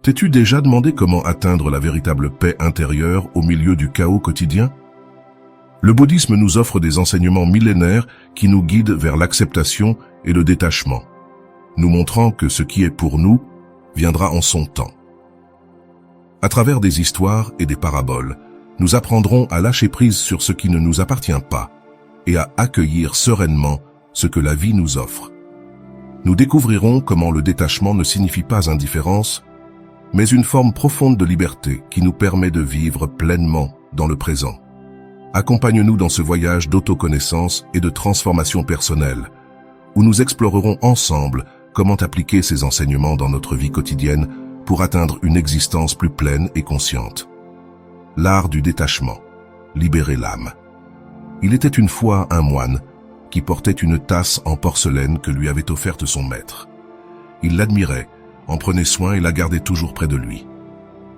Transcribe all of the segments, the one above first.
T'es-tu déjà demandé comment atteindre la véritable paix intérieure au milieu du chaos quotidien? Le bouddhisme nous offre des enseignements millénaires qui nous guident vers l'acceptation et le détachement, nous montrant que ce qui est pour nous viendra en son temps. À travers des histoires et des paraboles, nous apprendrons à lâcher prise sur ce qui ne nous appartient pas et à accueillir sereinement ce que la vie nous offre. Nous découvrirons comment le détachement ne signifie pas indifférence, mais une forme profonde de liberté qui nous permet de vivre pleinement dans le présent. Accompagne-nous dans ce voyage d'autoconnaissance et de transformation personnelle, où nous explorerons ensemble comment appliquer ces enseignements dans notre vie quotidienne pour atteindre une existence plus pleine et consciente. L'art du détachement, libérer l'âme. Il était une fois un moine qui portait une tasse en porcelaine que lui avait offerte son maître. Il l'admirait, en prenait soin et la gardait toujours près de lui.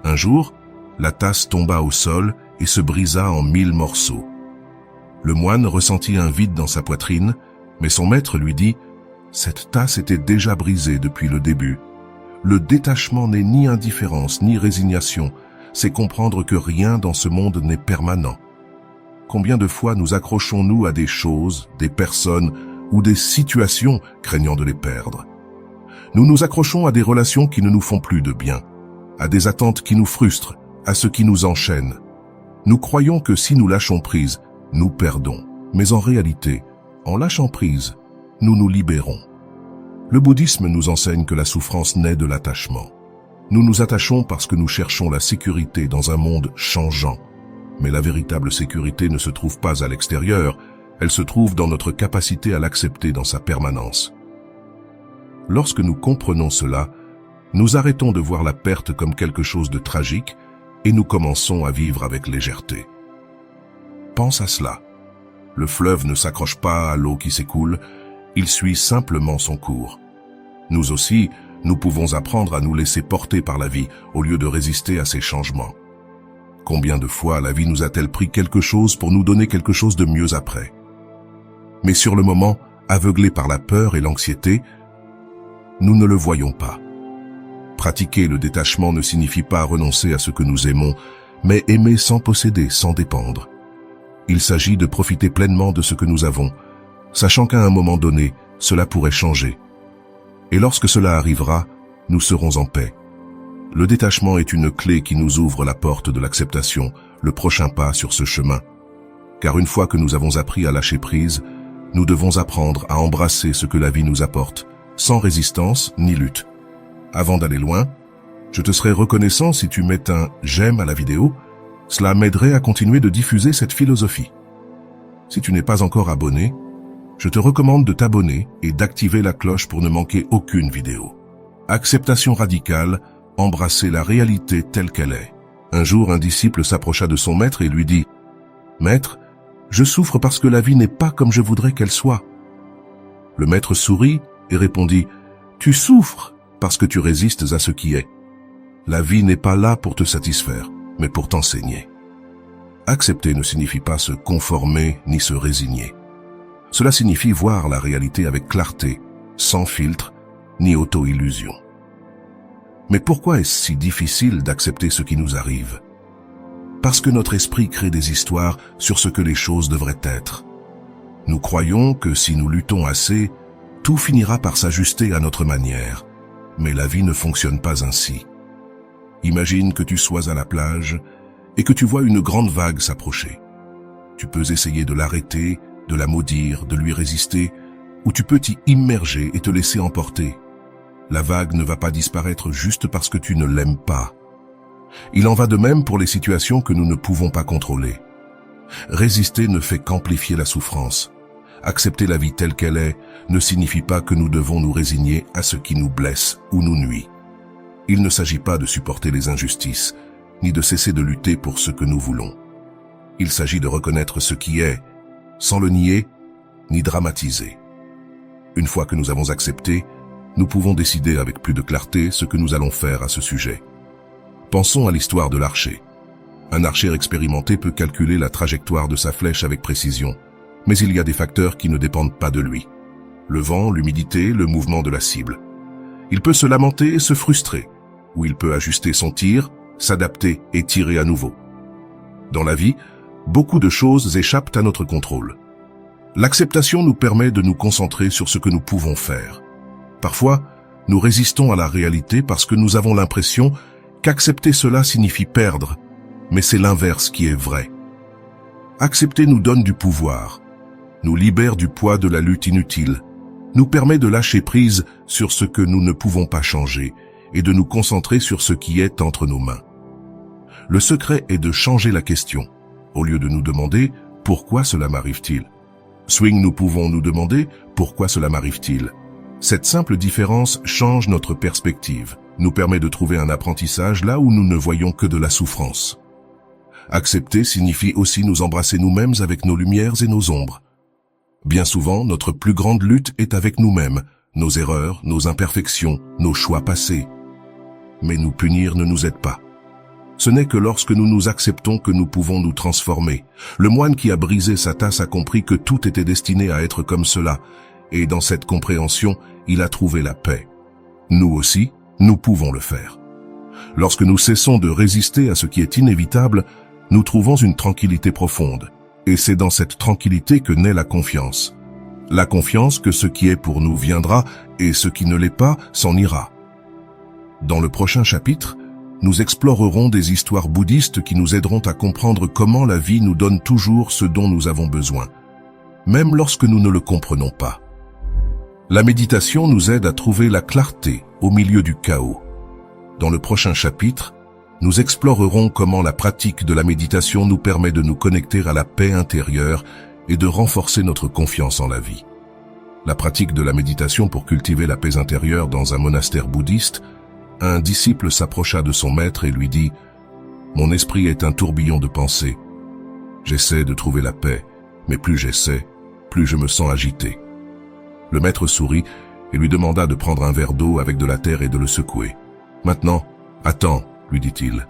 Un jour, la tasse tomba au sol et se brisa en 1000 morceaux. Le moine ressentit un vide dans sa poitrine, mais son maître lui dit « Cette tasse était déjà brisée depuis le début. Le détachement n'est ni indifférence ni résignation, c'est comprendre que rien dans ce monde n'est permanent. » Combien de fois nous accrochons-nous à des choses, des personnes ou des situations craignant de les perdre? Nous nous accrochons à des relations qui ne nous font plus de bien, à des attentes qui nous frustrent, à ce qui nous enchaîne. Nous croyons que si nous lâchons prise, nous perdons. Mais en réalité, en lâchant prise, nous nous libérons. Le bouddhisme nous enseigne que la souffrance naît de l'attachement. Nous nous attachons parce que nous cherchons la sécurité dans un monde changeant. Mais la véritable sécurité ne se trouve pas à l'extérieur, elle se trouve dans notre capacité à l'accepter dans sa permanence. Lorsque nous comprenons cela, nous arrêtons de voir la perte comme quelque chose de tragique et nous commençons à vivre avec légèreté. Pense à cela. Le fleuve ne s'accroche pas à l'eau qui s'écoule, il suit simplement son cours. Nous aussi, nous pouvons apprendre à nous laisser porter par la vie au lieu de résister à ses changements. Combien de fois la vie nous a-t-elle pris quelque chose pour nous donner quelque chose de mieux après? Mais sur le moment, aveuglés par la peur et l'anxiété, nous ne le voyons pas. Pratiquer le détachement ne signifie pas renoncer à ce que nous aimons, mais aimer sans posséder, sans dépendre. Il s'agit de profiter pleinement de ce que nous avons, sachant qu'à un moment donné, cela pourrait changer. Et lorsque cela arrivera, nous serons en paix. Le détachement est une clé qui nous ouvre la porte de l'acceptation, le prochain pas sur ce chemin. Car une fois que nous avons appris à lâcher prise, nous devons apprendre à embrasser ce que la vie nous apporte, sans résistance ni lutte. Avant d'aller loin, je te serais reconnaissant si tu mets un « j'aime » à la vidéo, cela m'aiderait à continuer de diffuser cette philosophie. Si tu n'es pas encore abonné, je te recommande de t'abonner et d'activer la cloche pour ne manquer aucune vidéo. Acceptation radicale, embrasser la réalité telle qu'elle est. Un jour, un disciple s'approcha de son maître et lui dit « Maître, je souffre parce que la vie n'est pas comme je voudrais qu'elle soit. » Le maître sourit et répondit « Tu souffres parce que tu résistes à ce qui est. La vie n'est pas là pour te satisfaire, mais pour t'enseigner. » Accepter ne signifie pas se conformer ni se résigner. Cela signifie voir la réalité avec clarté, sans filtre ni auto-illusion. Mais pourquoi est-ce si difficile d'accepter ce qui nous arrive? Parce que notre esprit crée des histoires sur ce que les choses devraient être. Nous croyons que si nous luttons assez, tout finira par s'ajuster à notre manière. Mais la vie ne fonctionne pas ainsi. Imagine que tu sois à la plage et que tu vois une grande vague s'approcher. Tu peux essayer de l'arrêter, de la maudire, de lui résister, ou tu peux t'y immerger et te laisser emporter. La vague ne va pas disparaître juste parce que tu ne l'aimes pas. Il en va de même pour les situations que nous ne pouvons pas contrôler. Résister ne fait qu'amplifier la souffrance. Accepter la vie telle qu'elle est ne signifie pas que nous devons nous résigner à ce qui nous blesse ou nous nuit. Il ne s'agit pas de supporter les injustices, ni de cesser de lutter pour ce que nous voulons. Il s'agit de reconnaître ce qui est, sans le nier, ni dramatiser. Une fois que nous avons accepté, nous pouvons décider avec plus de clarté ce que nous allons faire à ce sujet. Pensons à l'histoire de l'archer. Un archer expérimenté peut calculer la trajectoire de sa flèche avec précision, mais il y a des facteurs qui ne dépendent pas de lui. Le vent, l'humidité, le mouvement de la cible. Il peut se lamenter et se frustrer, où il peut ajuster son tir, s'adapter et tirer à nouveau. Dans la vie, beaucoup de choses échappent à notre contrôle. L'acceptation nous permet de nous concentrer sur ce que nous pouvons faire. Parfois, nous résistons à la réalité parce que nous avons l'impression qu'accepter cela signifie perdre, mais c'est l'inverse qui est vrai. Accepter nous donne du pouvoir, nous libère du poids de la lutte inutile, nous permet de lâcher prise sur ce que nous ne pouvons pas changer et de nous concentrer sur ce qui est entre nos mains. Le secret est de changer la question. Au lieu de nous demander « Pourquoi cela m'arrive-t-il ?» Swing, nous pouvons nous demander « Pourquoi cela m'arrive-t-il ?» Cette simple différence change notre perspective, nous permet de trouver un apprentissage là où nous ne voyons que de la souffrance. Accepter signifie aussi nous embrasser nous-mêmes avec nos lumières et nos ombres. Bien souvent, notre plus grande lutte est avec nous-mêmes, nos erreurs, nos imperfections, nos choix passés. Mais nous punir ne nous aide pas. Ce n'est que lorsque nous nous acceptons que nous pouvons nous transformer. Le moine qui a brisé sa tasse a compris que tout était destiné à être comme cela, et dans cette compréhension, il a trouvé la paix. Nous aussi, nous pouvons le faire. Lorsque nous cessons de résister à ce qui est inévitable, nous trouvons une tranquillité profonde. Et c'est dans cette tranquillité que naît la confiance. La confiance que ce qui est pour nous viendra et ce qui ne l'est pas s'en ira. Dans le prochain chapitre, nous explorerons des histoires bouddhistes qui nous aideront à comprendre comment la vie nous donne toujours ce dont nous avons besoin, même lorsque nous ne le comprenons pas. La méditation nous aide à trouver la clarté au milieu du chaos. Dans le prochain chapitre, nous explorerons comment la pratique de la méditation nous permet de nous connecter à la paix intérieure et de renforcer notre confiance en la vie. La pratique de la méditation pour cultiver la paix intérieure dans un monastère bouddhiste, un disciple s'approcha de son maître et lui dit « Mon esprit est un tourbillon de pensées. J'essaie de trouver la paix, mais plus j'essaie, plus je me sens agité. » Le maître sourit et lui demanda de prendre un verre d'eau avec de la terre et de le secouer. « Maintenant, attends, lui dit-il.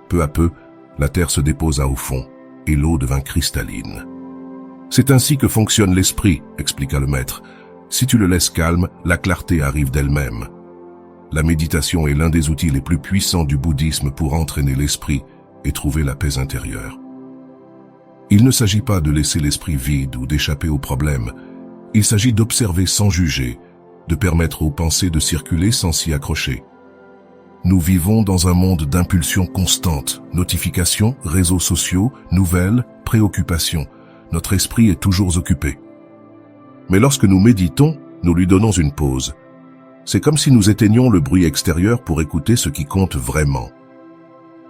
Peu à peu, la terre se déposa au fond et l'eau devint cristalline. « C'est ainsi que fonctionne l'esprit, expliqua le maître. Si tu le laisses calme, la clarté arrive d'elle-même. » La méditation est l'un des outils les plus puissants du bouddhisme pour entraîner l'esprit et trouver la paix intérieure. Il ne s'agit pas de laisser l'esprit vide ou d'échapper aux problèmes. Il s'agit d'observer sans juger, de permettre aux pensées de circuler sans s'y accrocher. Nous vivons dans un monde d'impulsions constantes, notifications, réseaux sociaux, nouvelles, préoccupations. Notre esprit est toujours occupé. Mais lorsque nous méditons, nous lui donnons une pause. C'est comme si nous éteignions le bruit extérieur pour écouter ce qui compte vraiment.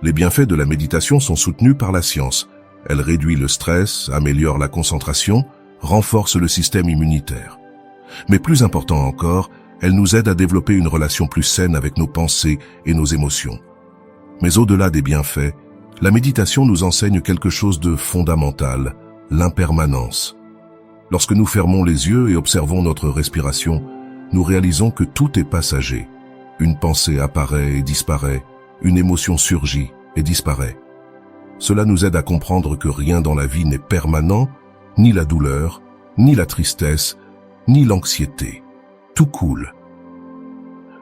Les bienfaits de la méditation sont soutenus par la science. Elle réduit le stress, améliore la concentration, renforce le système immunitaire. Mais plus important encore, elle nous aide à développer une relation plus saine avec nos pensées et nos émotions. Mais au-delà des bienfaits, la méditation nous enseigne quelque chose de fondamental, l'impermanence. Lorsque nous fermons les yeux et observons notre respiration, nous réalisons que tout est passager. Une pensée apparaît et disparaît, une émotion surgit et disparaît. Cela nous aide à comprendre que rien dans la vie n'est permanent, ni la douleur, ni la tristesse, ni l'anxiété. Tout coule.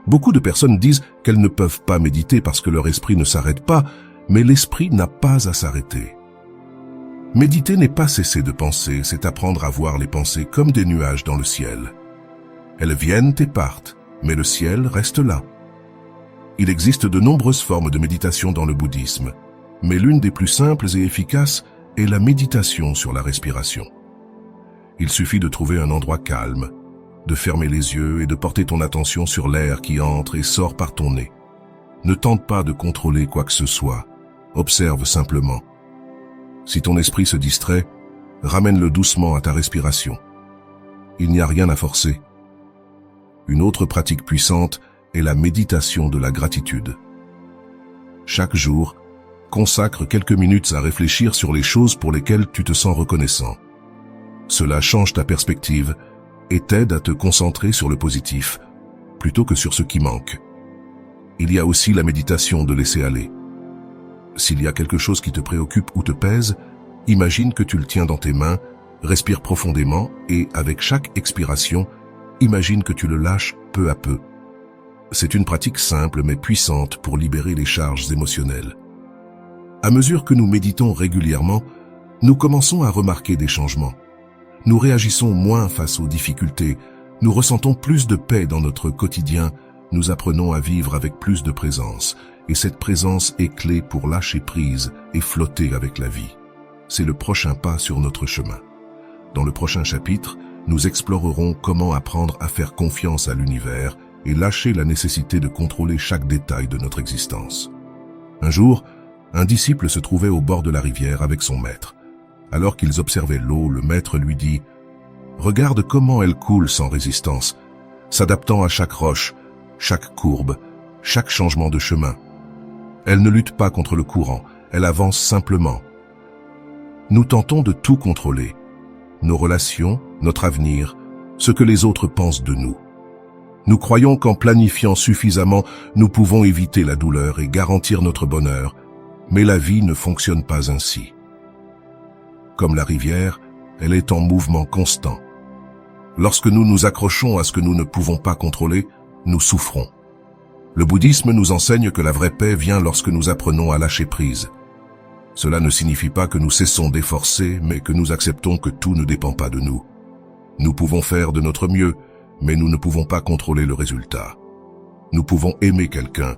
Beaucoup de personnes disent qu'elles ne peuvent pas méditer parce que leur esprit ne s'arrête pas, mais l'esprit n'a pas à s'arrêter. Méditer n'est pas cesser de penser, c'est apprendre à voir les pensées comme des nuages dans le ciel. Elles viennent et partent, mais le ciel reste là. Il existe de nombreuses formes de méditation dans le bouddhisme, mais l'une des plus simples et efficaces est la méditation sur la respiration. Il suffit de trouver un endroit calme, de fermer les yeux et de porter ton attention sur l'air qui entre et sort par ton nez. Ne tente pas de contrôler quoi que ce soit, observe simplement. Si ton esprit se distrait, ramène-le doucement à ta respiration. Il n'y a rien à forcer. Une autre pratique puissante est la méditation de la gratitude. Chaque jour, consacre quelques minutes à réfléchir sur les choses pour lesquelles tu te sens reconnaissant. Cela change ta perspective et t'aide à te concentrer sur le positif, plutôt que sur ce qui manque. Il y a aussi la méditation de laisser aller. S'il y a quelque chose qui te préoccupe ou te pèse, imagine que tu le tiens dans tes mains, respire profondément et, avec chaque expiration, imagine que tu le lâches peu à peu. C'est une pratique simple mais puissante pour libérer les charges émotionnelles. À mesure que nous méditons régulièrement, nous commençons à remarquer des changements. Nous réagissons moins face aux difficultés, nous ressentons plus de paix dans notre quotidien, nous apprenons à vivre avec plus de présence, et cette présence est clé pour lâcher prise et flotter avec la vie. C'est le prochain pas sur notre chemin. Dans le prochain chapitre, nous explorerons comment apprendre à faire confiance à l'univers et lâcher la nécessité de contrôler chaque détail de notre existence. Un jour, un disciple se trouvait au bord de la rivière avec son maître. Alors qu'ils observaient l'eau, le maître lui dit « Regarde comment elle coule sans résistance, s'adaptant à chaque roche, chaque courbe, chaque changement de chemin. Elle ne lutte pas contre le courant, elle avance simplement. Nous tentons de tout contrôler, nos relations, notre avenir, ce que les autres pensent de nous. Nous croyons qu'en planifiant suffisamment, nous pouvons éviter la douleur et garantir notre bonheur, mais la vie ne fonctionne pas ainsi. Comme la rivière, elle est en mouvement constant. Lorsque nous nous accrochons à ce que nous ne pouvons pas contrôler, nous souffrons. Le bouddhisme nous enseigne que la vraie paix vient lorsque nous apprenons à lâcher prise. Cela ne signifie pas que nous cessons d'efforcer, mais que nous acceptons que tout ne dépend pas de nous. Nous pouvons faire de notre mieux, mais nous ne pouvons pas contrôler le résultat. Nous pouvons aimer quelqu'un,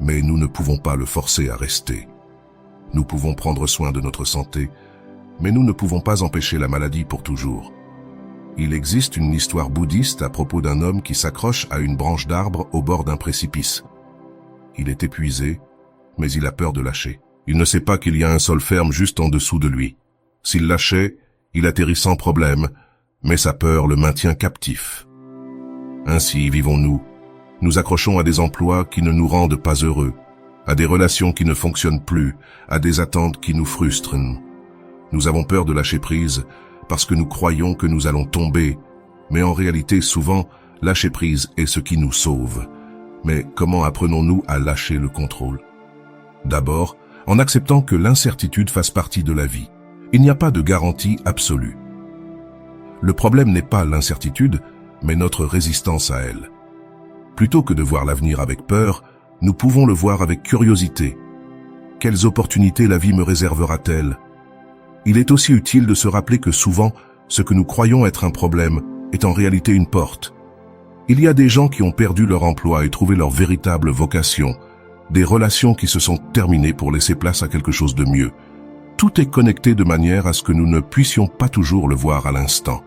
mais nous ne pouvons pas le forcer à rester. Nous pouvons prendre soin de notre santé, mais nous ne pouvons pas empêcher la maladie pour toujours. Il existe une histoire bouddhiste à propos d'un homme qui s'accroche à une branche d'arbre au bord d'un précipice. Il est épuisé, mais il a peur de lâcher. Il ne sait pas qu'il y a un sol ferme juste en dessous de lui. S'il lâchait, il atterrit sans problème, mais sa peur le maintient captif. Ainsi vivons-nous. Nous accrochons à des emplois qui ne nous rendent pas heureux, à des relations qui ne fonctionnent plus, à des attentes qui nous frustrent. Nous avons peur de lâcher prise parce que nous croyons que nous allons tomber, mais en réalité souvent, lâcher prise est ce qui nous sauve. Mais comment apprenons-nous à lâcher le contrôle? D'abord, en acceptant que l'incertitude fasse partie de la vie. Il n'y a pas de garantie absolue. Le problème n'est pas l'incertitude, mais notre résistance à elle. Plutôt que de voir l'avenir avec peur, nous pouvons le voir avec curiosité. Quelles opportunités la vie me réservera-t-elle? Il est aussi utile de se rappeler que souvent, ce que nous croyons être un problème est en réalité une porte. Il y a des gens qui ont perdu leur emploi et trouvé leur véritable vocation, des relations qui se sont terminées pour laisser place à quelque chose de mieux. Tout est connecté de manière à ce que nous ne puissions pas toujours le voir à l'instant.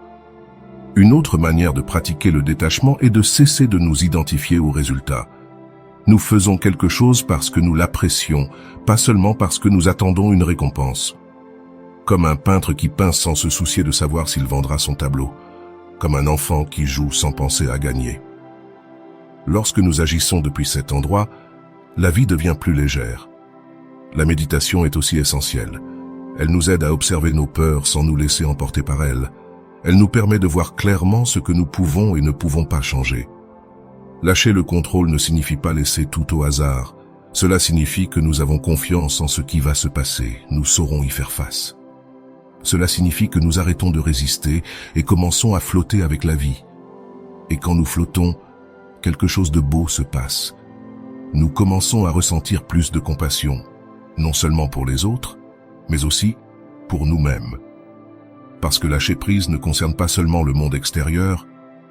Une autre manière de pratiquer le détachement est de cesser de nous identifier aux résultats. Nous faisons quelque chose parce que nous l'apprécions, pas seulement parce que nous attendons une récompense. Comme un peintre qui peint sans se soucier de savoir s'il vendra son tableau, comme un enfant qui joue sans penser à gagner. Lorsque nous agissons depuis cet endroit, la vie devient plus légère. La méditation est aussi essentielle. Elle nous aide à observer nos peurs sans nous laisser emporter par elles. Elle nous permet de voir clairement ce que nous pouvons et ne pouvons pas changer. Lâcher le contrôle ne signifie pas laisser tout au hasard. Cela signifie que nous avons confiance en ce qui va se passer. Nous saurons y faire face. Cela signifie que nous arrêtons de résister et commençons à flotter avec la vie. Et quand nous flottons, quelque chose de beau se passe. Nous commençons à ressentir plus de compassion, non seulement pour les autres, mais aussi pour nous-mêmes. Parce que lâcher prise ne concerne pas seulement le monde extérieur,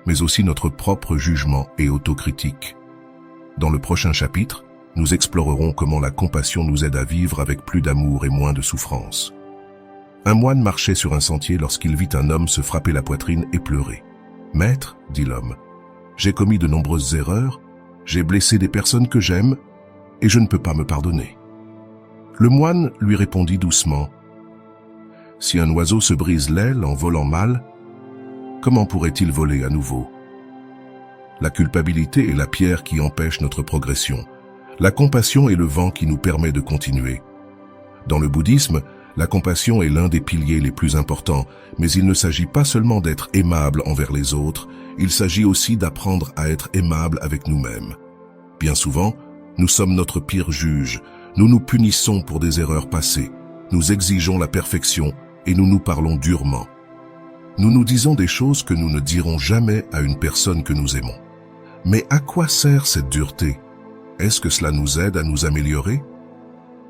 mais aussi notre propre jugement et autocritique. Dans le prochain chapitre, nous explorerons comment la compassion nous aide à vivre avec plus d'amour et moins de souffrance. Un moine marchait sur un sentier lorsqu'il vit un homme se frapper la poitrine et pleurer. « Maître, dit l'homme, j'ai commis de nombreuses erreurs, j'ai blessé des personnes que j'aime, et je ne peux pas me pardonner. » Le moine lui répondit doucement, « Si un oiseau se brise l'aile en volant mal, comment pourrait-il voler à nouveau? La culpabilité est la pierre qui empêche notre progression. La compassion est le vent qui nous permet de continuer. Dans le bouddhisme, la compassion est l'un des piliers les plus importants, mais il ne s'agit pas seulement d'être aimable envers les autres, il s'agit aussi d'apprendre à être aimable avec nous-mêmes. Bien souvent, nous sommes notre pire juge, nous nous punissons pour des erreurs passées, nous exigeons la perfection et nous nous parlons durement. Nous nous disons des choses que nous ne dirons jamais à une personne que nous aimons. Mais à quoi sert cette dureté? Est-ce que cela nous aide à nous améliorer?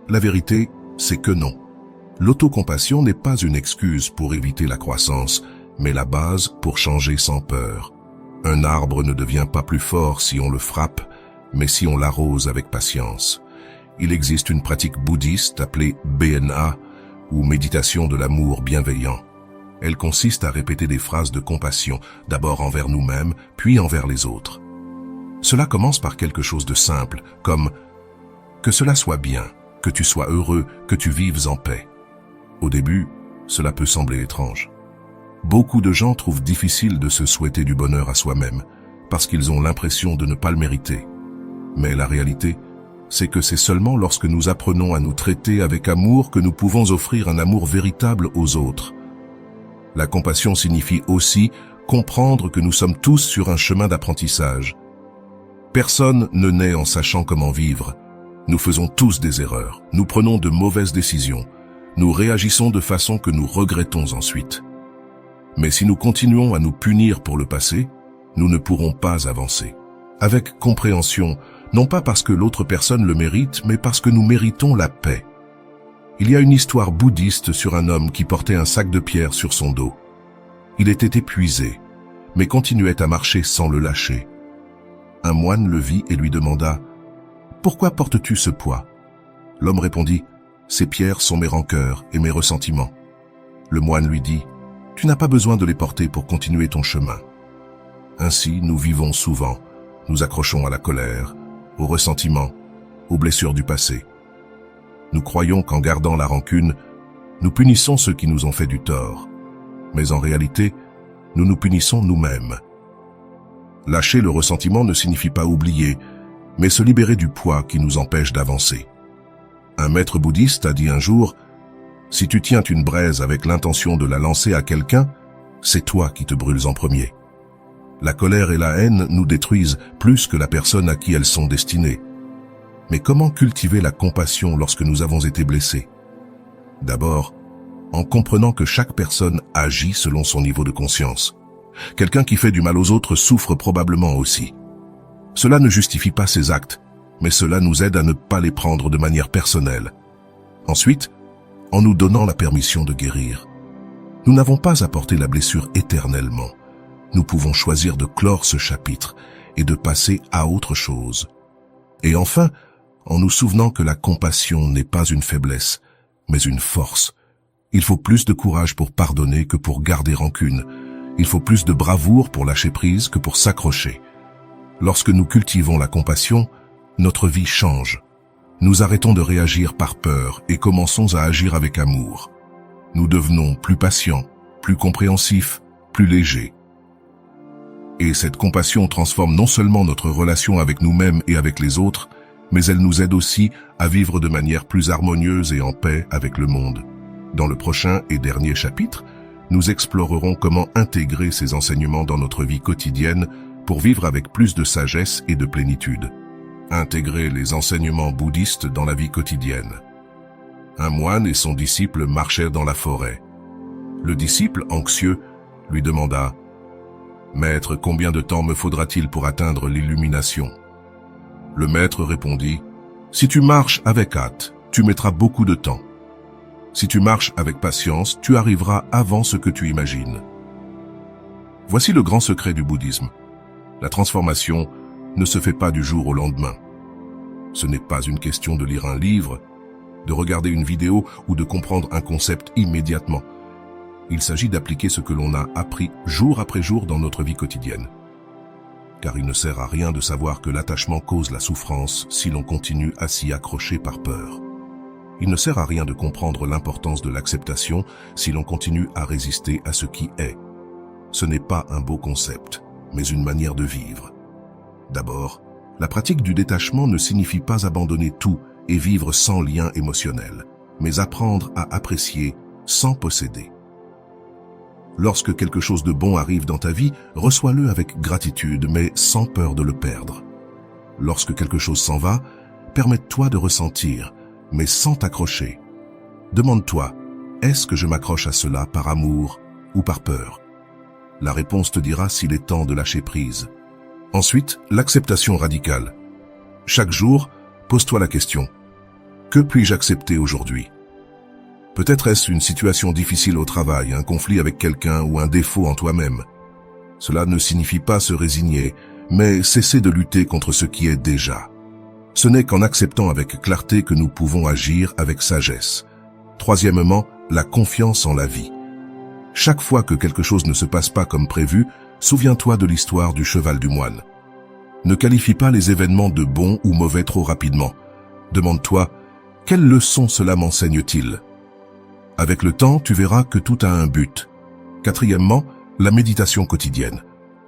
La vérité, c'est que non. L'autocompassion n'est pas une excuse pour éviter la croissance, mais la base pour changer sans peur. Un arbre ne devient pas plus fort si on le frappe, mais si on l'arrose avec patience. Il existe une pratique bouddhiste appelée BNA, ou méditation de l'amour bienveillant. Elle consiste à répéter des phrases de compassion, d'abord envers nous-mêmes, puis envers les autres. Cela commence par quelque chose de simple, comme « que cela soit bien, que tu sois heureux, que tu vives en paix ». Au début, cela peut sembler étrange. Beaucoup de gens trouvent difficile de se souhaiter du bonheur à soi-même, parce qu'ils ont l'impression de ne pas le mériter. Mais la réalité, c'est que c'est seulement lorsque nous apprenons à nous traiter avec amour que nous pouvons offrir un amour véritable aux autres. La compassion signifie aussi comprendre que nous sommes tous sur un chemin d'apprentissage. Personne ne naît en sachant comment vivre. Nous faisons tous des erreurs, nous prenons de mauvaises décisions, nous réagissons de façon que nous regrettons ensuite. Mais si nous continuons à nous punir pour le passé, nous ne pourrons pas avancer. Avec compréhension, non pas parce que l'autre personne le mérite, mais parce que nous méritons la paix. Il y a une histoire bouddhiste sur un homme qui portait un sac de pierre sur son dos. Il était épuisé, mais continuait à marcher sans le lâcher. Un moine le vit et lui demanda « Pourquoi portes-tu ce poids ?» L'homme répondit « Ces pierres sont mes rancœurs et mes ressentiments. » Le moine lui dit « Tu n'as pas besoin de les porter pour continuer ton chemin. » Ainsi, nous vivons souvent, nous accrochons à la colère, aux ressentiments, aux blessures du passé. Nous croyons qu'en gardant la rancune, nous punissons ceux qui nous ont fait du tort. Mais en réalité, nous nous punissons nous-mêmes. Lâcher le ressentiment ne signifie pas oublier, mais se libérer du poids qui nous empêche d'avancer. Un maître bouddhiste a dit un jour, « Si tu tiens une braise avec l'intention de la lancer à quelqu'un, c'est toi qui te brûles en premier. » La colère et la haine nous détruisent plus que la personne à qui elles sont destinées. Mais comment cultiver la compassion lorsque nous avons été blessés? D'abord, en comprenant que chaque personne agit selon son niveau de conscience. Quelqu'un qui fait du mal aux autres souffre probablement aussi. Cela ne justifie pas ses actes, mais cela nous aide à ne pas les prendre de manière personnelle. Ensuite, en nous donnant la permission de guérir. Nous n'avons pas à porter la blessure éternellement. Nous pouvons choisir de clore ce chapitre et de passer à autre chose. Et enfin, en nous souvenant que la compassion n'est pas une faiblesse, mais une force. Il faut plus de courage pour pardonner que pour garder rancune. Il faut plus de bravoure pour lâcher prise que pour s'accrocher. Lorsque nous cultivons la compassion, notre vie change. Nous arrêtons de réagir par peur et commençons à agir avec amour. Nous devenons plus patients, plus compréhensifs, plus légers. Et cette compassion transforme non seulement notre relation avec nous-mêmes et avec les autres, mais elle nous aide aussi à vivre de manière plus harmonieuse et en paix avec le monde. Dans le prochain et dernier chapitre, nous explorerons comment intégrer ces enseignements dans notre vie quotidienne pour vivre avec plus de sagesse et de plénitude. Intégrer les enseignements bouddhistes dans la vie quotidienne. Un moine et son disciple marchèrent dans la forêt. Le disciple, anxieux, lui demanda « Maître, combien de temps me faudra-t-il pour atteindre l'illumination ?» Le maître répondit « Si tu marches avec hâte, tu mettras beaucoup de temps. Si tu marches avec patience, tu arriveras avant ce que tu imagines. » Voici le grand secret du bouddhisme. La transformation ne se fait pas du jour au lendemain. Ce n'est pas une question de lire un livre, de regarder une vidéo ou de comprendre un concept immédiatement. Il s'agit d'appliquer ce que l'on a appris jour après jour dans notre vie quotidienne. Car il ne sert à rien de savoir que l'attachement cause la souffrance si l'on continue à s'y accrocher par peur. Il ne sert à rien de comprendre l'importance de l'acceptation si l'on continue à résister à ce qui est. Ce n'est pas un beau concept, mais une manière de vivre. D'abord, la pratique du détachement ne signifie pas abandonner tout et vivre sans lien émotionnel, mais apprendre à apprécier sans posséder. Lorsque quelque chose de bon arrive dans ta vie, reçois-le avec gratitude, mais sans peur de le perdre. Lorsque quelque chose s'en va, permets-toi de ressentir, mais sans t'accrocher. Demande-toi, est-ce que je m'accroche à cela par amour ou par peur? La réponse te dira s'il est temps de lâcher prise. Ensuite, l'acceptation radicale. Chaque jour, pose-toi la question. Que puis-je accepter aujourd'hui? Peut-être est-ce une situation difficile au travail, un conflit avec quelqu'un ou un défaut en toi-même. Cela ne signifie pas se résigner, mais cesser de lutter contre ce qui est déjà. Ce n'est qu'en acceptant avec clarté que nous pouvons agir avec sagesse. Troisièmement, la confiance en la vie. Chaque fois que quelque chose ne se passe pas comme prévu, souviens-toi de l'histoire du cheval du moine. Ne qualifie pas les événements de bons ou mauvais trop rapidement. Demande-toi, quelle leçon cela m'enseigne-t-il? Avec le temps, tu verras que tout a un but. Quatrièmement, la méditation quotidienne.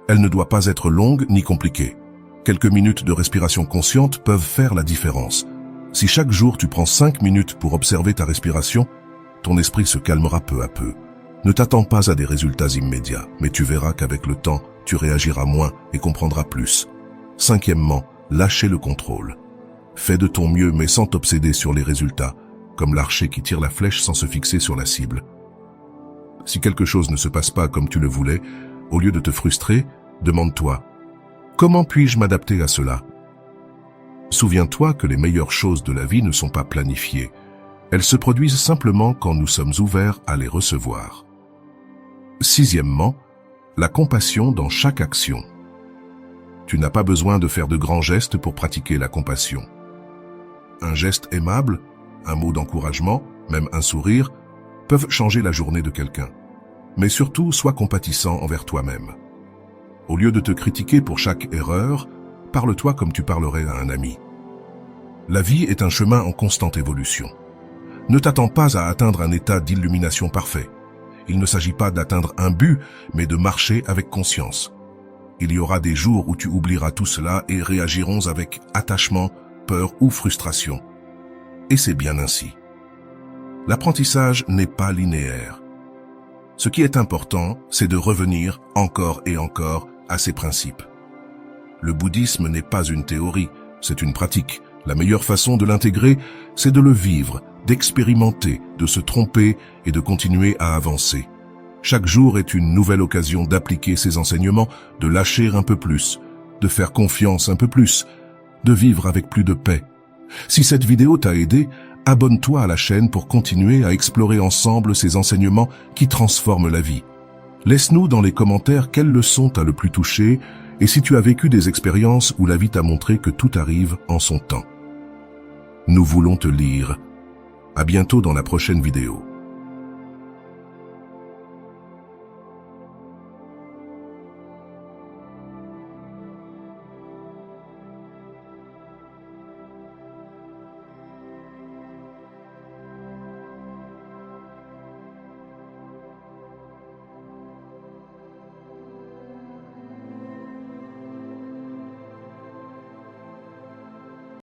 Elle ne doit pas être longue ni compliquée. Quelques minutes de respiration consciente peuvent faire la différence. Si chaque jour tu prends 5 minutes pour observer ta respiration, ton esprit se calmera peu à peu. Ne t'attends pas à des résultats immédiats, mais tu verras qu'avec le temps, tu réagiras moins et comprendras plus. Cinquièmement, lâcher le contrôle. Fais de ton mieux mais sans t'obséder sur les résultats, comme l'archer qui tire la flèche sans se fixer sur la cible. Si quelque chose ne se passe pas comme tu le voulais, au lieu de te frustrer, demande-toi, comment puis-je m'adapter à cela? Souviens-toi que les meilleures choses de la vie ne sont pas planifiées. Elles se produisent simplement quand nous sommes ouverts à les recevoir. Sixièmement, la compassion dans chaque action. Tu n'as pas besoin de faire de grands gestes pour pratiquer la compassion. Un geste aimable, un mot d'encouragement, même un sourire, peuvent changer la journée de quelqu'un. Mais surtout, sois compatissant envers toi-même. Au lieu de te critiquer pour chaque erreur, parle-toi comme tu parlerais à un ami. La vie est un chemin en constante évolution. Ne t'attends pas à atteindre un état d'illumination parfait. Il ne s'agit pas d'atteindre un but, mais de marcher avec conscience. Il y aura des jours où tu oublieras tout cela et réagirons avec attachement, peur ou frustration. Et c'est bien ainsi. L'apprentissage n'est pas linéaire. Ce qui est important, c'est de revenir encore et encore à ces principes. Le bouddhisme n'est pas une théorie, c'est une pratique. La meilleure façon de l'intégrer, c'est de le vivre, d'expérimenter, de se tromper et de continuer à avancer. Chaque jour est une nouvelle occasion d'appliquer ces enseignements, de lâcher un peu plus, de faire confiance un peu plus, de vivre avec plus de paix. Si cette vidéo t'a aidé, abonne-toi à la chaîne pour continuer à explorer ensemble ces enseignements qui transforment la vie. Laisse-nous dans les commentaires quelle leçon t'a le plus touché et si tu as vécu des expériences où la vie t'a montré que tout arrive en son temps. Nous voulons te lire. À bientôt dans la prochaine vidéo.